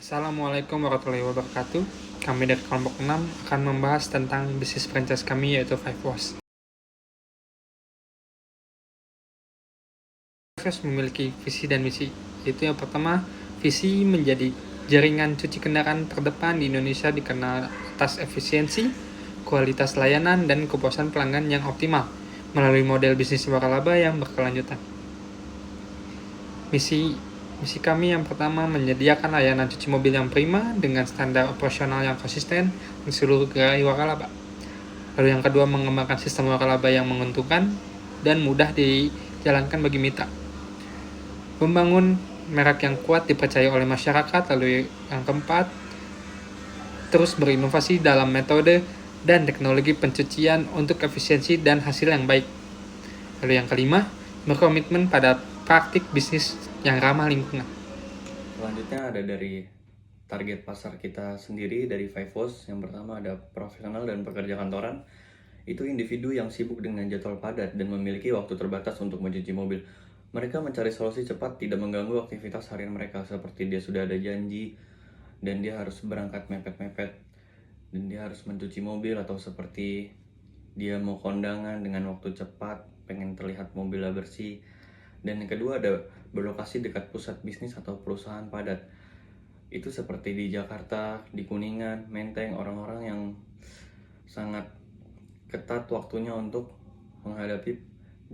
Assalamualaikum warahmatullahi wabarakatuh. Kami dari kelompok 6 akan membahas tentang bisnis franchise kami yaitu Five Wash. Five Wash memiliki visi dan misi, yaitu yang pertama, visi menjadi jaringan cuci kendaraan terdepan di Indonesia dikenal atas efisiensi, kualitas layanan, dan kepuasan pelanggan yang optimal melalui model bisnis waralaba yang berkelanjutan. Misi kami yang pertama menyediakan layanan cuci mobil yang prima dengan standar operasional yang konsisten di seluruh gerai waralaba. Lalu yang kedua, mengembangkan sistem waralaba yang menguntungkan dan mudah dijalankan bagi mitra. Membangun merek yang kuat dipercaya oleh masyarakat. Lalu yang keempat, terus berinovasi dalam metode dan teknologi pencucian untuk efisiensi dan hasil yang baik. Lalu yang kelima, berkomitmen pada praktik bisnis yang ramah lingkungan. Selanjutnya ada dari target pasar kita sendiri dari Five Wash. Yang pertama ada profesional dan pekerja kantoran. Itu individu yang sibuk dengan jadwal padat dan memiliki waktu terbatas untuk mencuci mobil. Mereka mencari solusi cepat, tidak mengganggu aktivitas harian mereka, seperti dia sudah ada janji dan dia harus berangkat mepet-mepet dan dia harus mencuci mobil, atau seperti dia mau kondangan dengan waktu cepat, pengen terlihat mobilnya bersih. Dan yang kedua ada berlokasi dekat pusat bisnis atau perusahaan padat. Itu seperti di Jakarta, di Kuningan, Menteng, orang-orang yang sangat ketat waktunya untuk menghadapi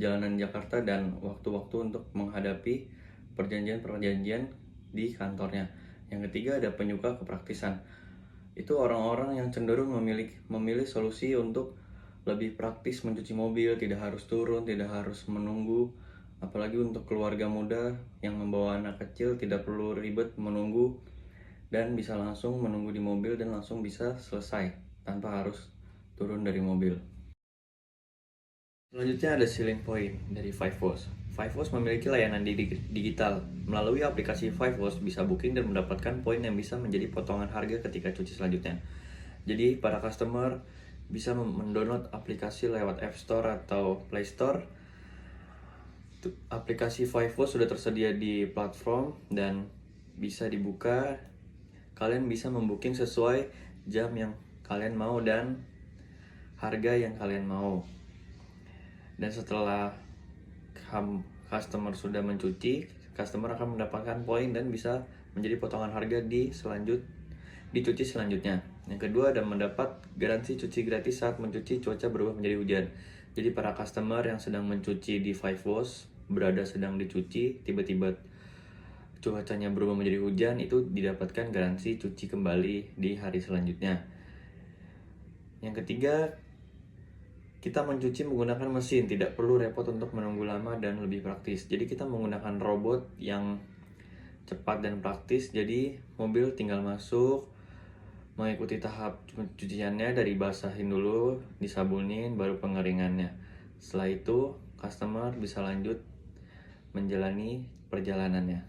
jalanan Jakarta dan waktu-waktu untuk menghadapi perjanjian-perjanjian di kantornya. Yang ketiga ada penyuka kepraktisan. Itu orang-orang yang cenderung memilih solusi untuk lebih praktis mencuci mobil, tidak harus turun, tidak harus menunggu. Apalagi untuk keluarga muda yang membawa anak kecil, tidak perlu ribet menunggu dan bisa langsung menunggu di mobil dan langsung bisa selesai tanpa harus turun dari mobil. Selanjutnya ada selling point dari Five Wash. Five Wash memiliki layanan digital. Melalui aplikasi Five Wash bisa booking dan mendapatkan poin yang bisa menjadi potongan harga ketika cuci selanjutnya. Jadi para customer bisa mendownload aplikasi lewat App Store atau Play Store. Aplikasi Five Wash sudah tersedia di platform dan bisa dibuka. Kalian bisa membooking sesuai jam yang kalian mau dan harga yang kalian mau. Dan setelah customer sudah mencuci, customer akan mendapatkan poin dan bisa menjadi potongan harga di cuci selanjutnya. Yang kedua ada mendapat garansi cuci gratis saat mencuci cuaca berubah menjadi hujan. Jadi para customer yang sedang mencuci di Five Wash, sedang dicuci, tiba-tiba cuacanya berubah menjadi hujan, itu didapatkan garansi cuci kembali di hari selanjutnya. Yang ketiga, kita mencuci menggunakan mesin, tidak perlu repot untuk menunggu lama dan lebih praktis. Jadi kita menggunakan robot yang cepat dan praktis. Jadi mobil tinggal masuk, mengikuti tahap pencuciannya dari basahin dulu, disabunin, baru pengeringannya. Setelah itu, customer bisa lanjut menjalani perjalanannya.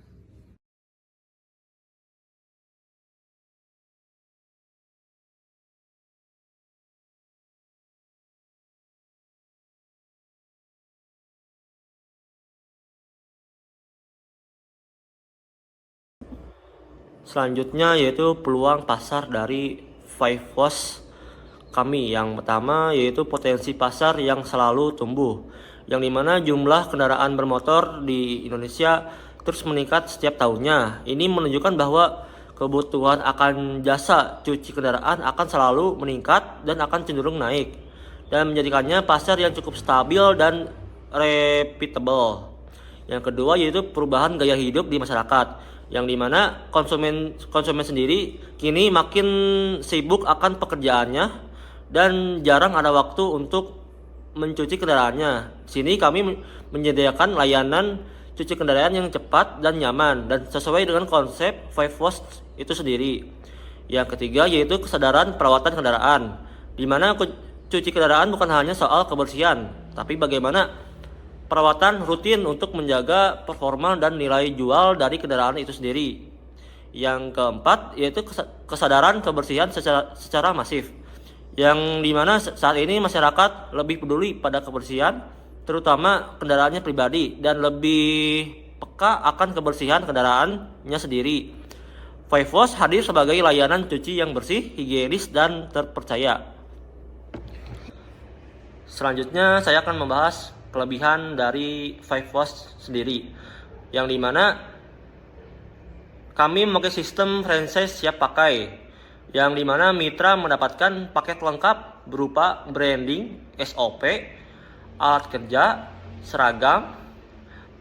Selanjutnya yaitu peluang pasar dari Five Wash kami. Yang pertama yaitu potensi pasar yang selalu tumbuh, yang dimana jumlah kendaraan bermotor di Indonesia terus meningkat setiap tahunnya. Ini menunjukkan bahwa kebutuhan akan jasa cuci kendaraan akan selalu meningkat dan akan cenderung naik, dan menjadikannya pasar yang cukup stabil dan repeatable. Yang kedua yaitu perubahan gaya hidup di masyarakat, yang dimana konsumen sendiri kini makin sibuk akan pekerjaannya dan jarang ada waktu untuk mencuci kendaraannya. Sini kami menyediakan layanan cuci kendaraan yang cepat dan nyaman dan sesuai dengan konsep Five Wash itu sendiri. Yang ketiga yaitu kesadaran perawatan kendaraan, di mana cuci kendaraan bukan hanya soal kebersihan, tapi bagaimana perawatan rutin untuk menjaga performa dan nilai jual dari kendaraan itu sendiri. Yang keempat yaitu kesadaran kebersihan secara masif, yang dimana saat ini masyarakat lebih peduli pada kebersihan, terutama kendaraannya pribadi, dan lebih peka akan kebersihan kendaraannya sendiri. Five Wash hadir sebagai layanan cuci yang bersih, higienis, dan terpercaya. Selanjutnya saya akan membahas kelebihan dari Five Wash sendiri, yang dimana kami memakai sistem franchise siap pakai, yang dimana mitra mendapatkan paket lengkap berupa branding, SOP, alat kerja, seragam,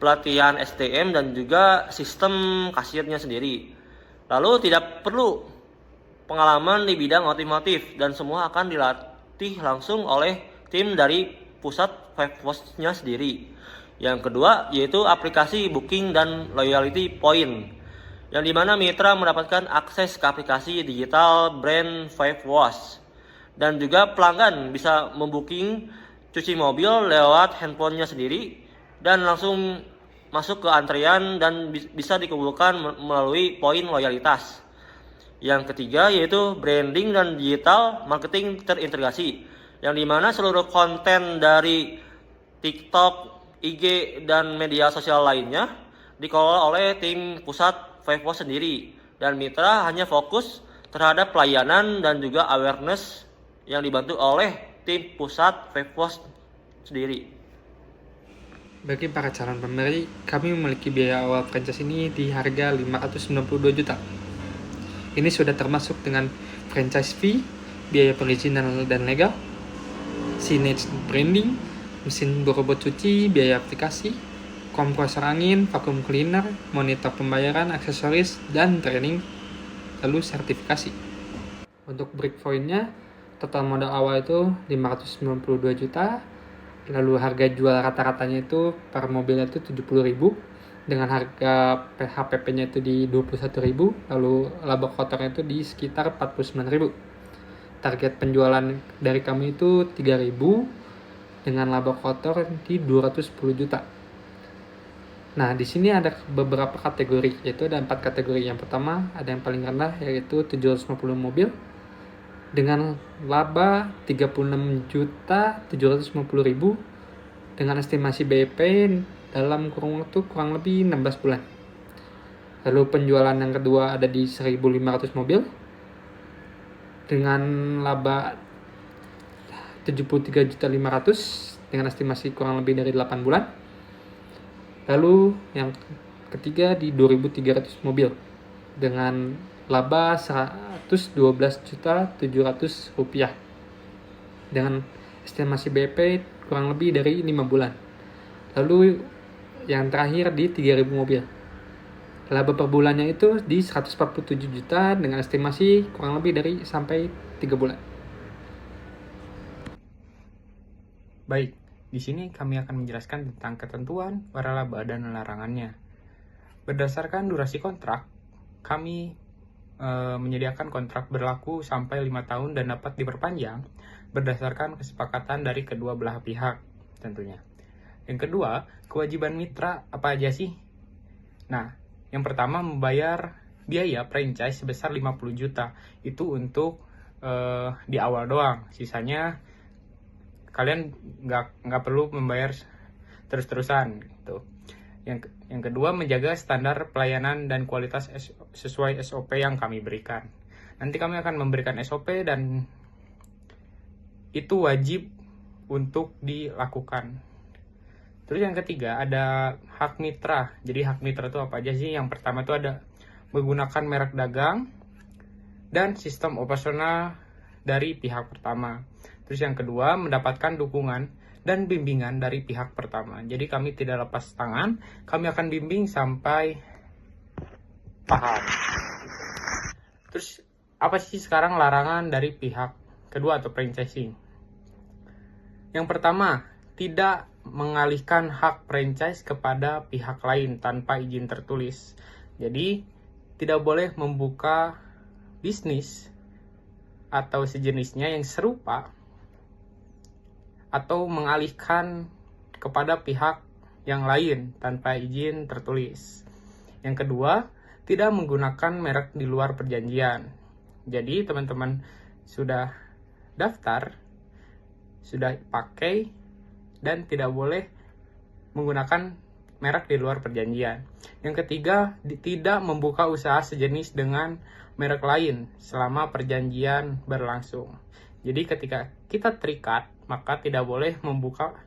pelatihan STM, dan juga sistem kasirnya sendiri. Lalu tidak perlu pengalaman di bidang otomotif dan semua akan dilatih langsung oleh tim dari pusat Five Wash-nya sendiri. Yang kedua yaitu aplikasi booking dan loyalty point, yang dimana mitra mendapatkan akses ke aplikasi digital brand Five Wash, dan juga pelanggan bisa membooking cuci mobil lewat handphonenya sendiri dan langsung masuk ke antrean dan bisa dikumpulkan melalui poin loyalitas. Yang ketiga yaitu branding dan digital marketing terintegrasi, yang dimana seluruh konten dari TikTok, IG, dan media sosial lainnya dikelola oleh tim pusat Five Wash sendiri, dan mitra hanya fokus terhadap pelayanan dan juga awareness yang dibantu oleh tim pusat Five Wash sendiri. Bagi para calon pembeli, kami memiliki biaya awal franchise ini di harga 592 juta. Ini sudah termasuk dengan franchise fee, biaya perizinan dan legal, signage branding, mesin robot cuci, biaya aplikasi, kompresor angin, vacuum cleaner, monitor pembayaran, aksesoris, dan training, lalu sertifikasi. Untuk breakpoint-nya, total modal awal itu 592 juta, lalu harga jual rata-ratanya itu per mobilnya itu 70.000, dengan harga HPP-nya itu di 21.000, lalu laba kotornya itu di sekitar 49.000. Target penjualan dari kami itu 3.000 dengan laba kotor di 210 juta. Nah, di sini ada beberapa kategori, yaitu ada 4 kategori. Yang pertama, ada yang paling rendah yaitu 750 mobil dengan laba 36.750.000 dengan estimasi BEP dalam kurun waktu kurang lebih 16 bulan. Lalu penjualan yang kedua ada di 1.500 mobil dengan laba 73.500.000 dengan estimasi kurang lebih dari 8 bulan. Lalu yang ketiga di 2.300 mobil dengan laba 112.700.000 rupiah dengan estimasi BEP kurang lebih dari 5 bulan. Lalu yang terakhir di 3.000 mobil. Laba per bulannya itu di 147 juta dengan estimasi kurang lebih dari sampai 3 bulan. Baik, di sini kami akan menjelaskan tentang ketentuan, waralaba, dan larangannya. Berdasarkan durasi kontrak, kami menyediakan kontrak berlaku sampai 5 tahun dan dapat diperpanjang berdasarkan kesepakatan dari kedua belah pihak tentunya. Yang kedua, kewajiban mitra apa aja sih? Nah, yang pertama membayar biaya franchise sebesar 50 juta. Itu untuk di awal doang. Sisanya kalian nggak perlu membayar terus-terusan gitu. Yang kedua, menjaga standar pelayanan dan kualitas sesuai SOP yang kami berikan. Nanti kami akan memberikan SOP dan itu wajib untuk dilakukan. Terus yang ketiga, ada hak mitra. Jadi hak mitra itu apa aja sih? Yang pertama itu ada menggunakan merek dagang dan sistem operasional dari pihak pertama. Terus yang kedua, mendapatkan dukungan dan bimbingan dari pihak pertama. Jadi kami tidak lepas tangan, kami akan bimbing sampai paham. Terus apa sih sekarang larangan dari pihak kedua atau franchising? Yang pertama, tidak mengalihkan hak franchise kepada pihak lain tanpa izin tertulis. Jadi tidak boleh membuka bisnis atau sejenisnya yang serupa atau mengalihkan kepada pihak yang lain tanpa izin tertulis. Yang kedua, tidak menggunakan merek di luar perjanjian. Jadi teman-teman sudah daftar, sudah pakai, dan tidak boleh menggunakan merek di luar perjanjian. Yang ketiga, tidak membuka usaha sejenis dengan merek lain selama perjanjian berlangsung. Jadi ketika kita terikat, maka tidak boleh membuka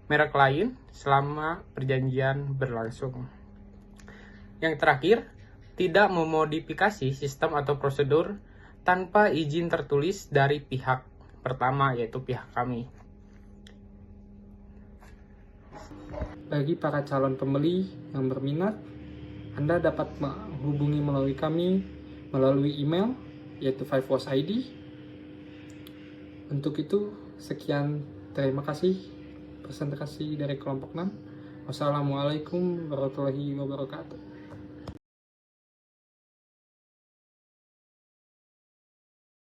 merek lain selama perjanjian berlangsung. Yang terakhir, tidak memodifikasi sistem atau prosedur tanpa izin tertulis dari pihak pertama, yaitu pihak kami. Bagi para calon pembeli yang berminat, Anda dapat menghubungi melalui kami melalui email, yaitu 5WOS ID. Untuk itu, sekian, terima kasih presentasi dari kelompok 6. Wassalamualaikum warahmatullahi wabarakatuh.